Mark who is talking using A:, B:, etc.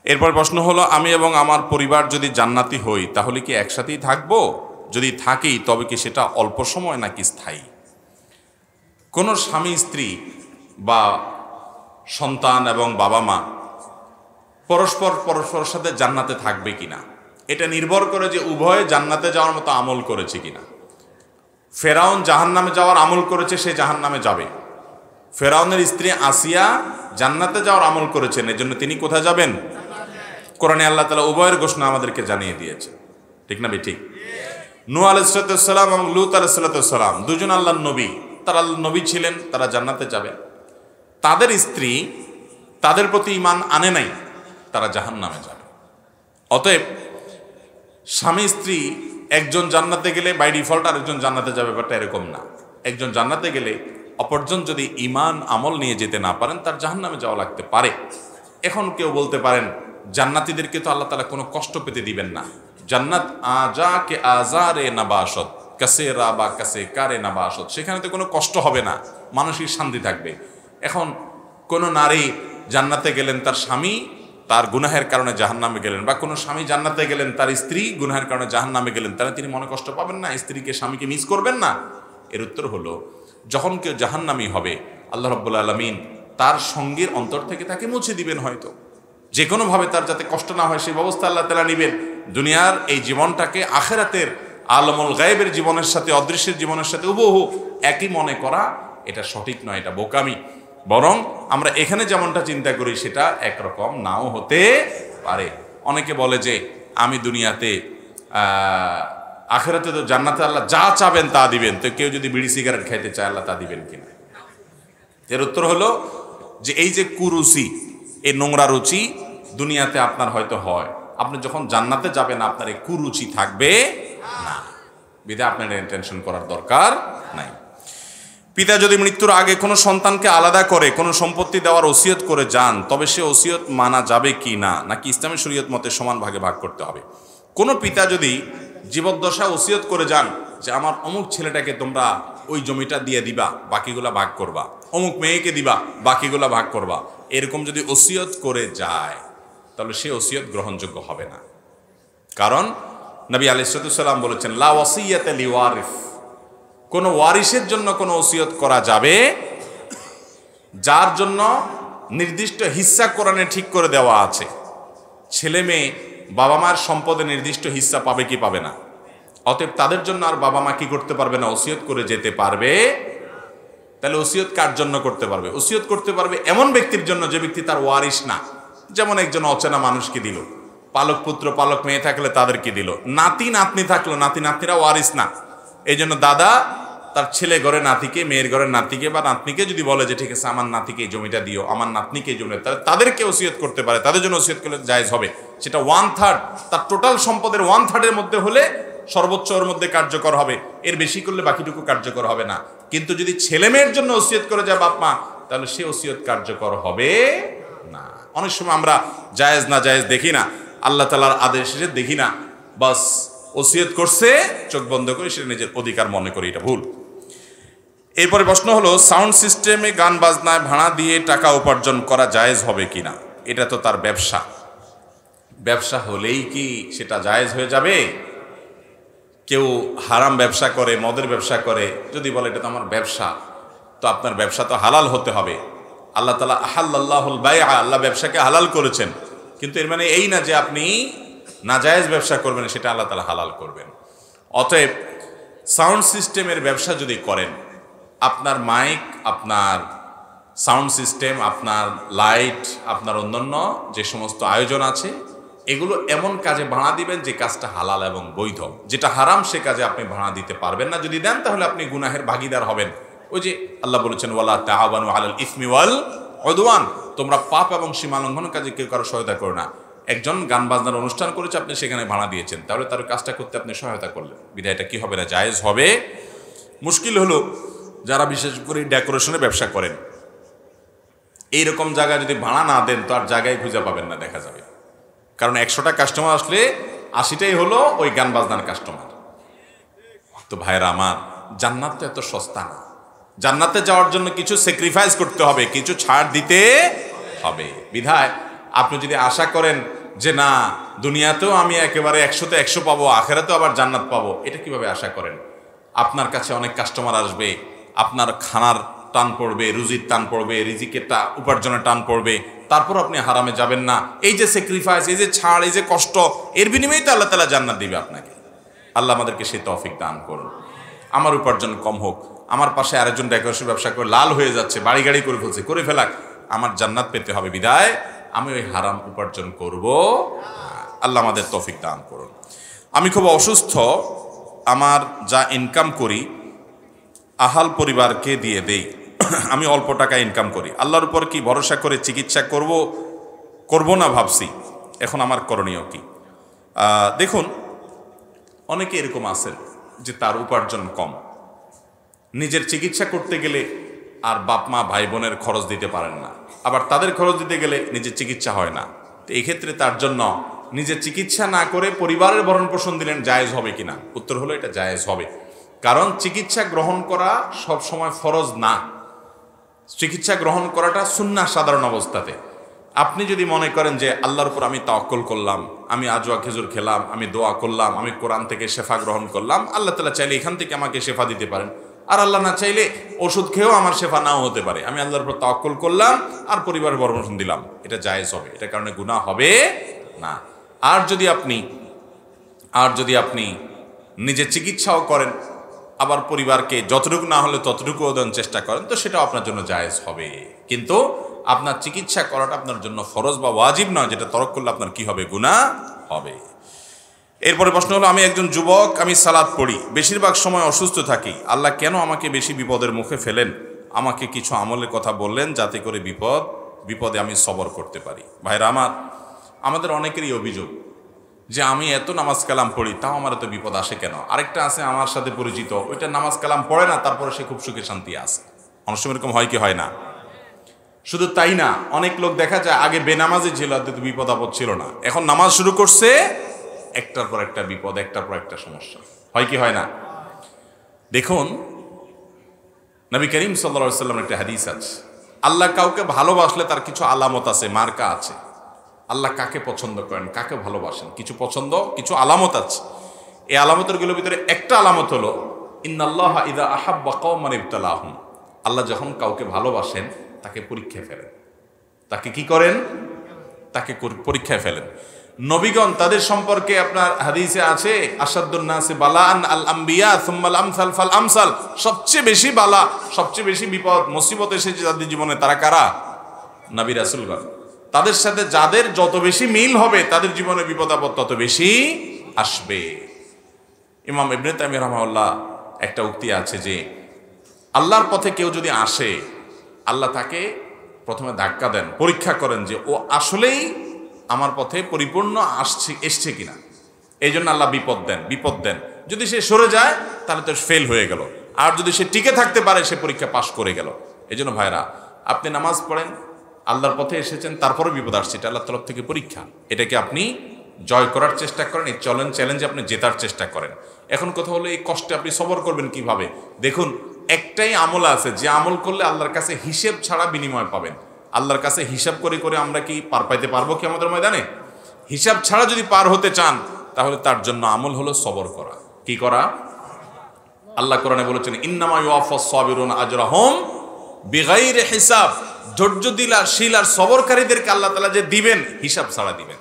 A: এরপর প্রশ্ন হলো, আমি এবং আমার পরিবার যদি জান্নাতি হই তাহলে কি একসাথেই থাকবো? যদি থাকি তবে কি সেটা অল্প সময় নাকি স্থায়ী? কোনো স্বামী স্ত্রী বা সন্তান এবং বাবা মা পরস্পরের সাথে জান্নাতে থাকবে কিনা এটা নির্ভর করে যে উভয়ে জান্নাতে যাওয়ার মতো আমল করেছে কিনা। ফেরাউন জাহান্নামে যাওয়ার আমল করেছে, সে জাহান্নামে যাবে। ফেরাউনের স্ত্রী আসিয়া জান্নাতে যাওয়ার আমল করেছেন, এজন্য তিনি কোথায় যাবেন? কোরআনে আল্লাহ তাআলা উভয়ের ঘোষণা আমাদেরকে জানিয়ে দিয়েছে, ঠিক না ঠিক? নূহ আলাইহিস সালাম এবং লূত আলাইহিস সালাম দুজন আল্লাহর নবী, তারা আল্লাহর নবী ছিলেন, তারা জান্নাতে যাবে। তাদের স্ত্রী তাদের প্রতি ঈমান আনে নাই, তারা জাহান্নামে যাবে। অতএব স্বামী স্ত্রী একজন জান্নাতে গেলে বাই ডিফল্ট আরেকজন জান্নাতে যাবে, ব্যাপারটা এরকম না। একজন জান্নাতে গেলে অপরজন যদি ঈমান আমল নিয়ে যেতে না পারেন তার জাহান্নামে যাওয়া লাগতে পারে। এখন কেউ বলতে পারেন জান্নাতীদেরকে তো আল্লাহ তাআলা কোনো কষ্ট পেতে দিবেন না, জান্নাত আজা কে আজারে নাবাসত কাসে রা বা কাসে কারে নাবাসত, সেখানে তো কোনো কষ্ট হবে না, মানসিক শান্তি থাকবে। এখন কোনো নারী জান্নাতে গেলেন, তার স্বামী তার গুনাহের কারণে জাহান্নামে গেলেন, বা কোনো স্বামী জান্নাতে গেলেন, তার স্ত্রী গুনাহের কারণে জাহান্নামে গেলেন, তাহলে তিনি মনে কষ্ট পাবেন না? স্ত্রীকে স্বামীকে মিস করবেন না? এর উত্তর হলো, যখন কেউ জাহান্নামী হবে আল্লাহ রাব্বুল আলামিন তার সঙ্গীর অন্তর থেকে তাকে মুছে দিবেন, হয়তো যে কোনোভাবে তার যাতে কষ্ট না হয় সেই ব্যবস্থা আল্লাহ তাআলা নেবেন। দুনিয়ার এই জীবনটাকে আখিরাতের আলমুল গায়েবের জীবনের সাথে, অদৃশ্যের জীবনের সাথে হুবহু একই মনে করা এটা সঠিক নয়, এটা বোকামি। বরং আমরা এখানে যেমনটা চিন্তা করি সেটা একরকম নাও হতে পারে। অনেকে বলে যে আমি দুনিয়াতে আখিরাতে তো জান্নাতে আল্লাহ যা চাবেন তা দিবেন, তো কেউ যদি বিড়ি সিগারেট খাইতে চায় আল্লাহ তা দিবেন কিনা? এর উত্তর হলো যে এই যে কুরুচি, এই নোংরা রুচি দুনিয়াতে আপনার হয়তো হয়, আপনি যখন জান্নাতে যাবেন আপনার এই কুরুচি থাকবে না, বিধায় আপনার টেনশন করার দরকার নাই। পিতা যদি মৃত্যুর আগে কোনো সন্তানকে আলাদা করে কোনো সম্পত্তি দেওয়ার ওসিয়ত করে যান, তবে সে ওসিয়ত মানা যাবে কি না, নাকি ইসলামী শরীয়ত মতে সমান ভাগে ভাগ করতে হবে? কোনো পিতা যদি জীবদ্দশা ওসিয়ত করে যান যে আমার অমুক ছেলেটাকে তোমরা ওই জমিটা দিয়ে দিবা, বাকিগুলা ভাগ করবা, অমুক মেয়েকে দিবা, বাকিগুলা ভাগ করবা, এরকম যদি ওসিয়ত করে যায় তাহলে সে ওসিয়ত গ্রহণযোগ্য হবে না। কারণ নবী আলাইহিস সালাম বলেছেন, লা ওয়াসিয়াতা লিওয়ারিস, কোনো ওয়ারিসের জন্য কোনো ওসিয়ত করা যাবে যার জন্য নির্দিষ্ট হিস্সা কোরআনে ঠিক করে দেওয়া আছে। ছেলে মেয়ে বাবা মার সম্পদে নির্দিষ্ট হিস্সা পাবে কি পাবে না? অতএব তাদের জন্য আর বাবা মা কি করতে পারবে না? ওসিয়ত করে যেতে পারবে। তাহলে ওসিয়ত কার জন্য করতে পারবে? ওসিয়ত করতে পারবে এমন ব্যক্তির জন্য যে ব্যক্তি তার ওয়ারিস না। যেমন একজন অচেনা মানুষকে দিল, পালক পুত্র পালক মেয়ে থাকলে তাদেরকে দিল, নাতি নাতনি থাকলো, নাতি নাতনিরা ওয়ারিস না, এই জন্য দাদা তার ছেলে ঘরে নাতিকে, মেয়ের ঘরের নাতিকে বা নাতনিকে যদি বলে যে ঠিক আছে আমার নাতিকে এই জমিটা দিও, আমার নাতনিকে এই জমিটা, তাদেরকে ওসিয়ত করতে পারে, তাদের জন্য ওসিয়ত করলে জায়েজ হবে। সেটা 1/3, তার টোটাল সম্পদের 1/3 মধ্যে হলে সর্বোচ্চ ওর মধ্যে কার্যকর হবে, এর বেশি করলে বাকিটুকু কার্যকর হবে না। কিন্তু যদি ছেলে মেয়ের জন্য ওসিয়ত করে যায় বাপ মা, তাহলে সে ওসিয়ত কার্যকর হবে না। অনেক সময় আমরা জায়েজ না জায়েজ দেখি না, আল্লাহ তাআলার আদেশ এসে দেখি না, বাস ওসিয়ত করছে চোখ বন্ধ করে সেটা নিজের অধিকার মনে করি, এটা ভুল। এরপরে প্রশ্ন হলো, সাউন্ড সিস্টেমে গান বাজনায় ভাড়া দিয়ে টাকা উপার্জন করা জায়েজ হবে কিনা? এটা তো তার ব্যবসা, ব্যবসা হলেই কি সেটা জায়েজ হয়ে যাবে? কেউ হারাম ব্যবসা করে, মদের ব্যবসা করে, যদি বলে এটা তো আমার ব্যবসা, তো আপনার ব্যবসা তো হালাল হতে হবে। আল্লাহ তাআলা আহাল্লাল্লাহুল বাইআ, আল্লাহ ব্যবসাকে হালাল করেছেন, কিন্তু এর মানে এই না যে আপনি নাজায়েজ ব্যবসা করবেন, সেটা আল্লাহ তাআলা হালাল করবেন। অতএব সাউন্ড সিস্টেমের ব্যবসা যদি করেন, আপনার মাইক, আপনার সাউন্ড সিস্টেম, আপনার লাইট, আপনার অন্যান্য যে সমস্ত আয়োজন আছে, এগুলো এমন কাজে ভাড়া দিবেন যে কাজটা হালাল এবং বৈধ। যেটা হারাম সে কাজে আপনি ভাড়া দিতে পারবেন না। যদি দেন তাহলে আপনি গুনাহের ভাগীদার হবেন। ওই যে আল্লাহ বলেছেন, ওয়ালা তাআওয়ানু আলাল ইসমি ওয়াল উদওয়ান, তোমরা পাপ এবং সীমালঙ্ঘন কাজে কেউ কারো সহায়তা করো না। একজন গান বাজনার অনুষ্ঠান করেছে, আপনি সেখানে ভাড়া দিয়েছেন, তাহলে তার কাজটা করতে আপনি সহায়তা করলেন, বিধায় এটা কি হবে না? জায়েজ হবে। মুশকিল হলো যারা বিশেষ করে ডেকোরেশনের ব্যবসা করেন, এইরকম জায়গায় যদি ভাড়া না দেন তো আর জায়গায় খুঁজে পাবেন না, দেখা যাবে। কারণ 100টা কাস্টমার আসলে 80টাই হলো ওই গান বাজনার কাস্টমার। তো ভাইরা আমার, জান্নাত তো এত সস্তা না। জান্নাতে যাওয়ার জন্য কিছু স্যাক্রিফাইস করতে হবে, কিছু ছাড় দিতে হবে। বিধায় আপনি যদি আশা করেন যে না দুনিয়াতেও আমি একেবারে 100-তে 100 পাবো, আখেরাতেও আবার জান্নাত পাবো, এটা কিভাবে আশা করেন? আপনার কাছে অনেক কাস্টমার আসবে, আপনার খানার টান পড়বে, রুজির টান পড়বে, রিজিকের উপার্জনের টান পড়বে, তারপর আপনি হারামে যাবেন না। এই যে স্যাক্রিফাইস, এই যে ছাড়, এই যে কষ্ট, এর বিনিময়ে তো আল্লাহ তাআলা জান্নাত দিবে আপনাকে। আল্লাহ আমাদেরকে সেই তৌফিক দান করুন। আমার উপার্জন কম হোক, আমার পাশে আরেকজন ডেকোরেশন ব্যবসা করে লাল হয়ে যাচ্ছে, বাড়ি গাড়ি করে ফেলছে, করে ফেলাক, আমার জান্নাত পেতে হবে বিদায় আমি ওই হারাম উপার্জন করব। আল্লাহ আমাদের তৌফিক দান করুন। আমি খুব অসুস্থ, আমার যা ইনকাম করি আহাল পরিবারকে দিয়ে দেই। আমি অল্প টাকা ইনকাম করি, আল্লাহর উপর কি ভরসা করে চিকিৎসা করব না ভাবছি, এখন আমার করণীয় কি? দেখুন, অনেকে এরকম আছেন যে তার উপার্জন কম, নিজের চিকিৎসা করতে গেলে আর বাপ মা ভাই বোনের খরচ দিতে পারেন না, আবার তাদের খরচ দিতে গেলে নিজের চিকিৎসা হয় না। তো এই ক্ষেত্রে তার জন্য নিজের চিকিৎসা না করে পরিবারের ভরণ পোষণ দিলেন জায়েজ হবে কিনা? উত্তর হলো এটা জায়েজ হবে। কারণ চিকিৎসা গ্রহণ করা সব সময় ফরজ না, চিকিৎসা গ্রহণ করাটা সুন্নাহ সাধারণ অবস্থাতে। আপনি যদি মনে করেন যে আল্লাহর উপর আমি তাওয়াক্কুল করলাম, আমি আজওয়া খেজুর খেলাম, আমি দোয়া করলাম, আমি কোরআন থেকে শেফা গ্রহণ করলাম, আল্লাহ তাআলা চাইলে এখান থেকে আমাকে শেফা দিতে পারেন, আর আল্লাহ না চাইলে ওষুধ খেয়েও আমার শেফা নাও হতে পারে, আমি আল্লাহর উপর তাওয়াক্কুল করলাম আর পরিবারের ভরণ পোষণ দিলাম, এটা জায়েজ হবে, এটার কারণে গুনাহ হবে না। আর যদি আপনি নিজে চিকিৎসাও করেন, আবার পরিবারকে যতটুকু না হলে ততটুকু দেওয়ার চেষ্টা করেন, তো সেটাও আপনার জন্য জায়েজ হবে। কিন্তু আপনার চিকিৎসা করাটা আপনার জন্য ফরজ বা ওয়াজিব নয়, যেটা তরক করলে আপনার কি হবে? গুনাহ হবে। এরপরে প্রশ্ন হলো, আমি একজন যুবক, আমি সালাত পড়ি, বেশিরভাগ সময় অসুস্থ থাকি, আল্লাহ কেন আমাকে বেশি বিপদের মুখে ফেলেন? আমাকে কিছু আমলের কথা বললেন যাতে করে বিপদে আমি সবর করতে পারি। ভাইরা আমাদের অনেকেরই অভিযোগ যে আমি এত নামাজ কালাম পড়ি, তাও আমার এত বিপদ আসে কেন? আরেকটা আছে আমার সাথে পরিচিত, ওইটা নামাজ কালাম পড়ে না, তারপরে সে খুব সুখে শান্তি আছে। অনেক সময় এরকম হয় কি হয় না? শুধু তাই না, অনেক লোক দেখা যায় আগে বেনামাজি ছিল, বিপদ আপদ ছিল না, এখন নামাজ শুরু করছে, একটার পর একটা বিপদ, একটার পর একটা সমস্যা। হয় কি হয় না? দেখুন, নবী করিম সাল্লাল্লাহু আলাইহি ওয়াসাল্লামের একটা হাদিস আছে, আল্লাহ কাউকে ভালোবাসলে তার কিছু আলামত আছে, মার্কা আছে। আল্লাহ কাকে পছন্দ করেন, কাকে ভালোবাসেন, কিছু পছন্দ, কিছু আলামত আছে। এই আলামতেরগুলোর ভিতরে একটা আলামত হলো, ইন্নাল্লাহা ইযা আহাব্বা কওমান ইবতালাহুম, আল্লাহ যখন কাউকে ভালোবাসেন তাকে পরীক্ষায় ফেলেন। তাকে কি করেন? তাকে পরীক্ষায় ফেলেন। নবীগণ তাদের সম্পর্কে আপনার হাদিসে আছে, আসাদুন নাসি বালাআন আল আম্বিয়া সুম্মাল আমসাল ফাল আমসাল, সবচেয়ে বেশি বালা, সবচেয়ে বেশি বিপদ মুসিবত এসেছে তাদের জীবনে, তারা কারা? নবী রাসূলগণ। তাদের সাথে যাদের যত বেশি মিল হবে, তাদের জীবনে বিপদ আপদ তত বেশি আসবে। ইমাম ইবনে তাইমিয়া রাহিমাহুল্লাহ একটা উক্তি আছে যে আল্লাহর পথে কেউ যদি আসে, আল্লাহ তাকে প্রথমে ধাক্কা দেন, পরীক্ষা করেন যে ও আসলেই আমার পথে পরিপূর্ণ এসছে কিনা। এই জন্য আল্লাহ বিপদ দেন। যদি সে সরে যায় তাহলে তো ফেল হয়ে গেল, আর যদি সে টিকে থাকতে পারে সে পরীক্ষা পাশ করে গেল। এই জন্য ভাইরা, আপনি নামাজ পড়েন, আল্লাহর পথে এসেছেন, তারপরে বিপদ আসছে, এটা আল্লাহর তরফ থেকে পরীক্ষা, এটাকে আপনি জয় করার চেষ্টা করেন, এই চ্যালেঞ্জে আপনি জেতার চেষ্টা করেন। এখন কথা হলো, এই কষ্টে আপনি সবর করবেন কিভাবে? দেখুন, একটাই আমল আছে যে আমল করলে আল্লাহর কাছে হিসেব ছাড়া বিনিময় পাবেন। আল্লাহর কাছে হিসাব করে আমরা কি পার পাইতে পারবো কি আমাদের ময়দানে? হিসাব ছাড়া যদি পার হতে চান, তাহলে তার জন্য আমল হলো সবর করা। কি করা? আল্লাহ কোরআনে বলেছেন, ইন্নামা ইউওয়াফাস সাবিরুনা আজরাহুম বিগাইরি হিসাব, ধৈর্যশীল আর সবরকারীদেরকে আল্লাহ তাআলা যে দিবেন, হিসাব ছাড়া দিবেন।